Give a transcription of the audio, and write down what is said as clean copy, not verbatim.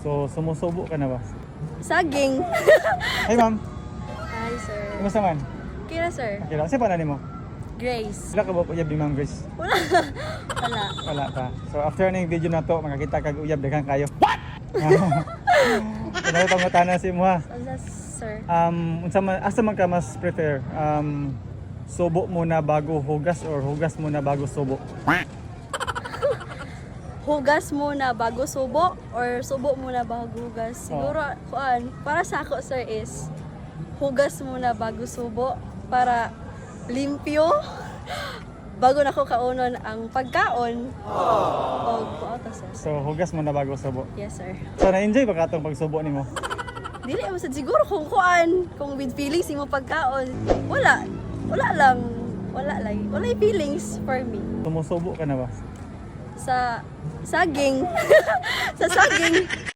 So, sumusubo ka na ba? Saging. Hey ma'am, Hi, sir. kumusta man? Kira, sir. Okay lang. Saan pa mo? Grace. Wala ka ba uyab ni Ma'am Grace? Wala. Wala pa. So after ng video na to, makakita kag uyab daghang kayo. What? Ano pangutana si mo ha? Wala, sir. Unsa man asa man ka mas prefer? Subo muna bago hugas or hugas muna bago subo? Hugas muna bago subo or subo muna bago hugas? Siguro, kuan, para sa ako, sir, is hugas muna bago subo para limpyo bago na ko kaunon ang pagkaon. O kuota, sir. So hugas muna bago subo. Yes, sir. So na-enjoy ba katong pagsubo nimo? Dili mo sad siguro kung kuan, kung with feelings imo pagkaon. Wala. Wala lang. Wala lang. Wala feelings for me. Sumusubo ka na ba? Sa saging. Sa saging.